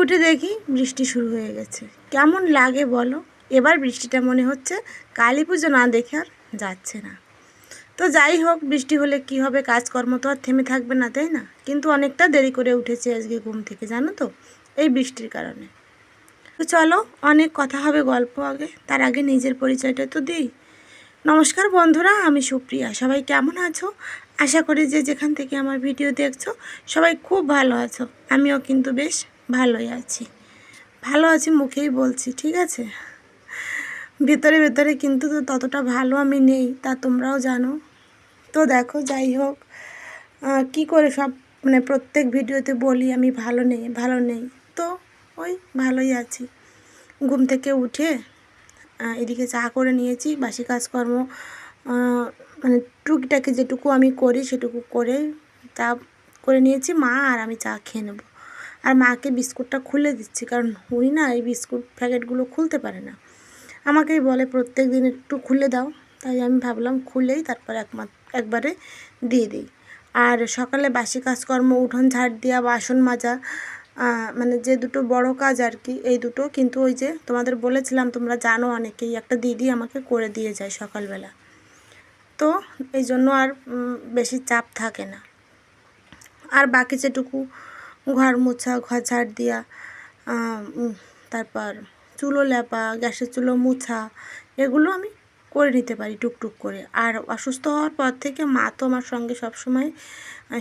উঠে দেখি বৃষ্টি শুরু হয়ে গেছে। কেমন লাগে বলো? এবার বৃষ্টিটা মনে হচ্ছে কালী পুজো না দেখে আর যাচ্ছে না। তো যাই হোক, বৃষ্টি হলে কি হবে, কাজকর্ম তো আর থেমে থাকবে না, তাই না? কিন্তু অনেকটা দেরি করে উঠেছি আজকে ঘুম থেকে, জানো তো, এই বৃষ্টির কারণে। তো চলো, অনেক কথা হবে, গল্প আগে, তার আগে নিজের পরিচয়টা তো দিই। নমস্কার বন্ধুরা, আমি সুপ্রিয়া। সবাই কেমন আছো? আশা করি যে যেখান থেকে আমার ভিডিও দেখছো সবাই খুব ভালো আছো। আমিও কিন্তু বেশ ভালোই আছি। ভালো আছি মুখেই বলছি, ঠিক আছে? ভেতরে ভেতরে কিন্তু তো ততটা ভালো আমি নেই, তা তোমরাও জানো। তো দেখো, যাই হোক, কি করে সব মানে প্রত্যেক ভিডিওতে বলি আমি ভালো নেই ভালো নেই, তো ওই ভালোই আছি। ঘুম থেকে উঠে এদিকে চা করে নিয়েছি, বাসি কাজকর্ম মানে টুকিটাকি যেটুকু আমি করি সেটুকু করে চা করে নিয়েছি। মা আর আমি চা খেয়ে নেব। আর মাকে বিস্কুটটা খুলে দিচ্ছি, কারণ উনি না এই বিস্কুট প্যাকেটগুলো খুলতে পারে না। আমাকেই বলে প্রত্যেক দিন একটু খুলে দাও, তাই আমি ভাবলাম খুলেই তারপর একবারে দিয়ে দিই। আর সকালে বাসি কাজকর্ম, উঠোন ঝাড় দেওয়া, বাসন মাজা, মানে যে দুটো বড় কাজ আর কি, এই দুটো কিন্তু ওই যে তোমাদের বলেছিলাম, তোমরা জানো অনেকেই, একটা দিদি আমাকে করে দিয়ে যায় সকালবেলা। তো এই জন্য আর বেশি চাপ থাকে না। আর বাকি যেটুকু ঘর মোছা, ঘর ঝাড় দেওয়া, তারপর চুলো লেপা, গ্যাসের চুলো মোছা, এগুলো আমি করে নিতে পারি টুকটুক করে। আর অসুস্থ হওয়ার পর থেকে মা তো আমার সঙ্গে সবসময়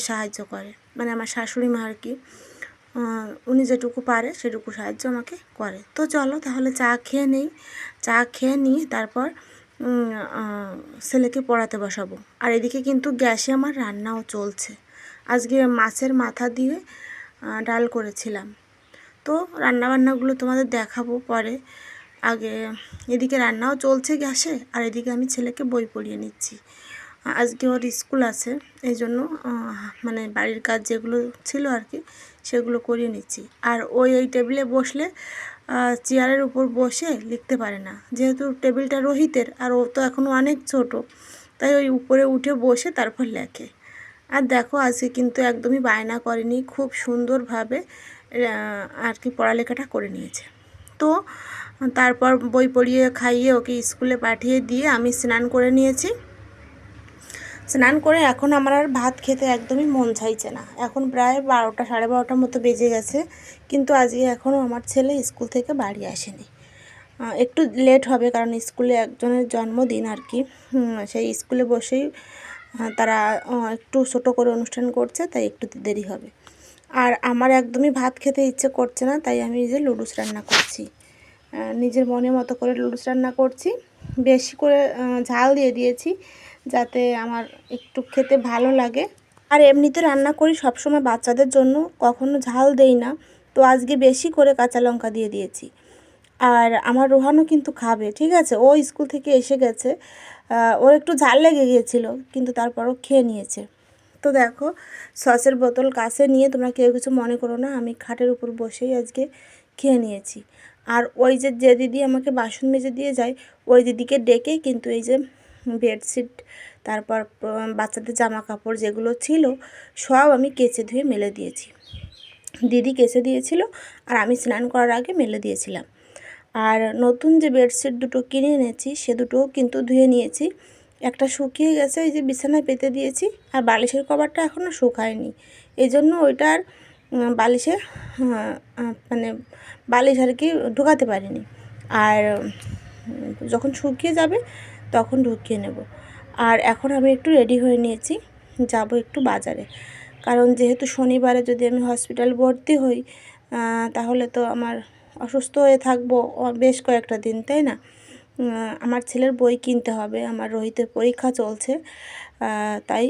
সাহায্য করে, মানে আমার শাশুড়ি মা আর কি। উনি যেটুকু পারে সেটুকু সাহায্য আমাকে করে। তো চলো তাহলে চা খেয়ে নেই। চা খেয়ে নিয়ে তারপর ছেলেকে পড়াতে বসাবো। আর এদিকে কিন্তু গ্যাসে আমার রান্নাও চলছে। আজকে মাছের মাথা দিয়ে ডাল করেছিলাম। তো রান্নাবান্নাগুলো তোমাদের দেখাবো পরে। আগে এদিকে রান্নাও চলছে গ্যাসে, আর এদিকে আমি ছেলেকে বই পড়িয়ে নিচ্ছি। আজকে ওর স্কুল আছে, এই জন্য মানে বাড়ির কাজ যেগুলো ছিল আর কি সেগুলো করিয়ে নিচ্ছি। আর ওই এই টেবিলে বসলে চেয়ারের উপর বসে লিখতে পারে না, যেহেতু টেবিলটা রোহিতের আর ও তো এখনও অনেক ছোট, তাই ওই উপরে উঠে বসে তারপর লেখে। আর দেখো, আজকে কিন্তু একদমই বায়না করেনি, খুব সুন্দরভাবে আর কি পড়ালেখাটা করে নিয়েছে। তো তারপর বই পড়িয়ে খাইয়ে ওকে স্কুলে পাঠিয়ে দিয়ে আমি স্নান করে নিয়েছি। স্নান করে এখন আমার আর ভাত খেতে একদমই মন চাইছে না। এখন প্রায় 12টা, 12:30 মতো বেজে গেছে, কিন্তু আজকে এখনও আমার ছেলে স্কুল থেকে বাড়ি আসেনি। একটু লেট হবে, কারণ স্কুলে একজনের জন্মদিন আর কি, সেই স্কুলে বসেই তারা একটু ছোটো করে অনুষ্ঠান করছে, তাই একটু দেরি হবে। আর আমার একদমই ভাত খেতে ইচ্ছে করছে না, তাই আমি এই যে লুডুস রান্না করছি। নিজের মনের মতো করে লুডুস রান্না করছি, বেশি করে ঝাল দিয়ে দিয়েছি যাতে আমার একটু খেতে ভালো লাগে। আর এমনিতে রান্না করি সবসময় বাচ্চাদের জন্য, কখনো ঝাল দেই না। তো আজকে বেশি করে কাঁচা লঙ্কা দিয়ে দিয়েছি। আর আমার রোহানও কিন্তু খাবে, ঠিক আছে? ও স্কুল থেকে এসে গেছে, ওর একটু ঝাল লেগে গিয়েছিল, কিন্তু তারপরও খেয়ে নিয়েছে। তো দেখো, সসের বোতল কাছে নিয়ে, তোমরা কেউ কিছু মনে করো না, আমি খাটের উপর বসেই আজকে খেয়ে নিয়েছি। আর ওই যে যে দিদি আমাকে বাসন মেজে দিয়ে যায়, ওই দিদিকে ডেকে কিন্তু এই যে বেডশিট, তারপর বাচ্চাদের জামা কাপড় যেগুলো ছিল সব আমি কেচে ধুয়ে মেলে দিয়েছি। দিদি কেচে দিয়েছিল, আর আমি স্নান করার আগে মেলে দিয়েছিলাম। আর নতুন যে বেডশিট দুটো কিনে এনেছি সে দুটোও কিন্তু ধুয়ে নিয়েছি। একটা শুকিয়ে গেছে, এই যে বিছানায় পেতে দিয়েছি, আর বালিশের কভারটা এখনও শুকায়নি, এই জন্য ওইটার বালিশে মানে বালিশ আর কি ঢুকাতে পারিনি। আর যখন শুকিয়ে যাবে তখন ঢুকিয়ে নেব। আর এখন আমি একটু রেডি হয়ে নিয়েছি, যাব একটু বাজারে, কারণ যেহেতু শনিবারে যদি আমি হসপিটাল ভর্তি হই তাহলে তো আমার অসুস্থ হয়ে থাকবো বেশ কয়েকটা দিন, তাই না? আমার ছেলের বই কিনতে হবে, আমার রোহিতের পরীক্ষা চলছে, তাই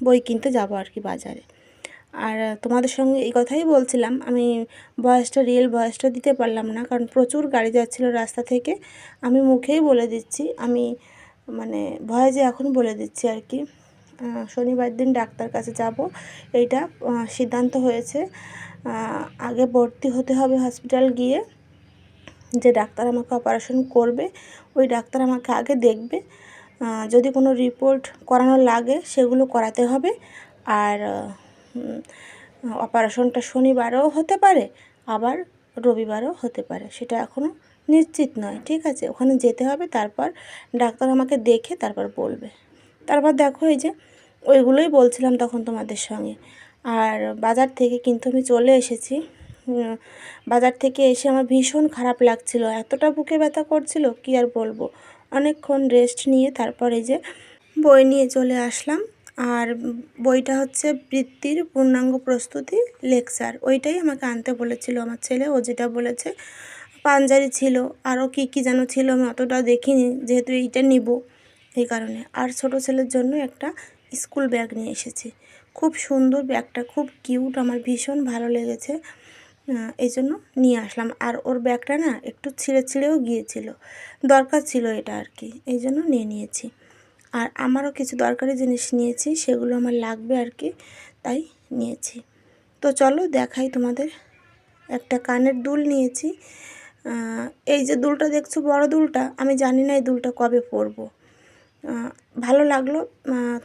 বই কিনতে যাব আর কি বাজারে। আর তোমাদের সঙ্গে এই কথাই বলছিলাম, আমি রিয়েল ভয়েসটা দিতে পারলাম না, কারণ প্রচুর গাড়ি যাচ্ছিলো রাস্তা থেকে। আমি মুখেই বলে দিচ্ছি, আমি মানে ভয়েসে এখন বলে দিচ্ছি আর কি। শনিবার দিন ডাক্তার কাছে যাব, এইটা সিদ্ধান্ত হয়েছে। আগে ভর্তি হতে হবে হসপিটাল গিয়ে, যে ডাক্তার আমাকে অপারেশন করবে ওই ডাক্তার আমাকে আগে দেখবে। যদি কোনো রিপোর্ট করানো লাগে সেগুলো করাতে হবে। আর অপারেশনটা শনিবারেও হতে পারে, আবার রবিবারও হতে পারে, সেটা এখনও নিশ্চিত নয়। ঠিক আছে, ওখানে যেতে হবে, তারপর ডাক্তার আমাকে দেখে তারপর বলবে। তারপর দেখো এই যে ওইগুলোই বলছিলাম তখন তোমাদের সঙ্গে। আর বাজার থেকে কিন্তু আমি চলে এসেছি। বাজার থেকে এসে আমার ভীষণ খারাপ লাগছিল, এতটা বুকে ব্যথা করছিল কি আর বলবো। অনেকক্ষণ রেস্ট নিয়ে তারপর এই যে বই নিয়ে চলে আসলাম। আর বইটা হচ্ছে বৃত্তির পূর্ণাঙ্গ প্রস্তুতি লেকচার, ওইটাই আমাকে আনতে বলেছিল আমার ছেলে। ও যেটা বলেছে, পাঞ্জাবি ছিল, আরও কী কী যেন ছিল, আমি অতটা দেখিনি যেহেতু এইটা নিব এই কারণে। আর ছোট ছেলের জন্য একটা স্কুল ব্যাগ নিয়ে এসেছি, খুব সুন্দর ব্যাগটা, খুব কিউট, আমার ভীষণ ভালো লেগেছে, এই জন্য নিয়ে আসলাম। আর ওর ব্যাগটা না একটু ছিঁড়ে ছিঁড়েও গিয়েছিল, দরকার ছিল এটা আর কি, এই জন্য নিয়ে নিয়েছি। আর আমারও কিছু দরকারি জিনিস নিয়েছি, সেগুলো আমার লাগবে আর কি, তাই নিয়েছি। তো চলো দেখাই তোমাদের। একটা কানের দুল নিয়েছি। এই যে দুলটা দেখছো, বড় দুলটা, আমি জানি না এই দুলটা কবে পরবো, ভালো লাগলো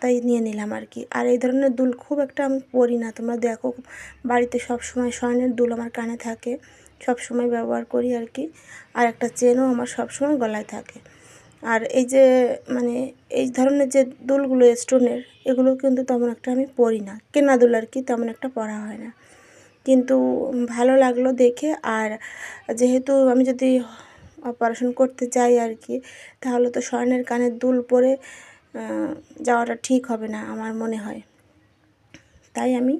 তাই নিয়ে নিলাম আর কি। আর এই ধরনের দুল খুব একটা আমি পরি না, তোমরা দেখো বাড়িতে সব সময় স্বর্ণের দুল আমার কানে থাকে, সব সময় ব্যবহার করি আর কি। আর একটা চেনও আমার সব সময় গলায় থাকে। আর এই যে মানে এই ধরনের যে দুলগুলো স্টোনের, এগুলো কিন্তু তেমন একটা আমি পরি না, কেনা দুল আর কি, তেমন একটা পরা হয় না, কিন্তু ভালো লাগলো দেখে। আর যেহেতু আমি যদি অপারেশন করতে যাই আর কি, তাহলে তো স্বর্ণের কানের দুল পরে যাওয়াটা ঠিক হবে না আমার মনে হয়, তাই আমি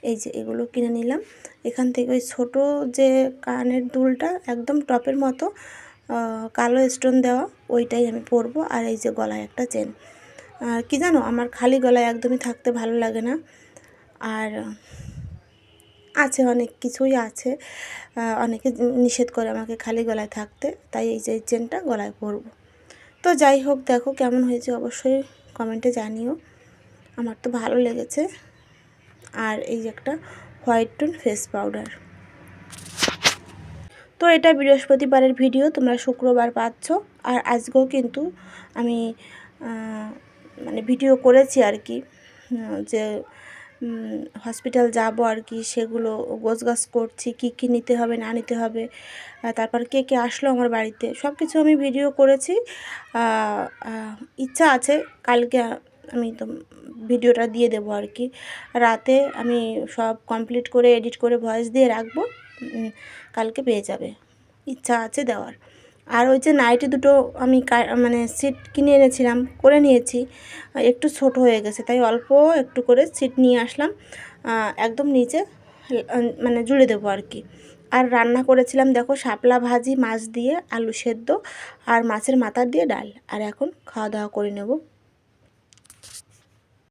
এই যে এগুলো কিনে নিলাম। এখান থেকে ওই ছোটো যে কানের দুলটা একদম টপের মতো কালো স্টোন দেওয়া, ওইটাই আমি পরবো। আর এই যে গলায় একটা চেন। আর কি জানো, আমার খালি গলায় একদমই থাকতে ভালো লাগে না। আর আছে অনেক কিছুই আছে, অনেকে নিষেধ করে আমাকে খালি গলায় থাকতে, তাই এই যে চেনটা গলায় পরবো। তো যাই হোক, দেখো কেমন হয়েছে অবশ্যই কমেন্টে জানিও, আমার তো ভালো লেগেছে। আর এই যে একটা হোয়াইট টোন ফেস পাউডার। তো এটা বৃহস্পতিবারের ভিডিও, তোমরা শুক্রবার পাচ্ছ। আর আজকেও কিন্তু আমি মানে ভিডিও করেছি আর কি, যে হসপিটাল যাব আর কি, সেগুলো গোছগাছ করছি, কী কী নিতে হবে না নিতে হবে, তারপর কে কে আসলো আমার বাড়িতে, সব কিছু আমি ভিডিও করেছি। ইচ্ছা আছে কালকে আমি তো ভিডিওটা দিয়ে দেবো আর কি, রাতে আমি সব কমপ্লিট করে এডিট করে ভয়েস দিয়ে রাখবো, কালকে পেয়ে যাবে, ইচ্ছা আছে দেওয়ার। আর ওই যে নাইটি দুটো আমি মানে সিট কিনে এনেছিলাম, করে নিয়েছি, একটু ছোট হয়ে গেছে, তাই অল্প একটু করে সিট নিয়ে আসলাম, একদম নিচে মানে জুড়ে দেবো আর কি। আর রান্না করেছিলাম দেখো, শাপলা ভাজি, মাছ দিয়ে আলু সেদ্ধ, আর মাছের মাথা দিয়ে ডাল। আর এখন খাওয়া দাওয়া করে নেব।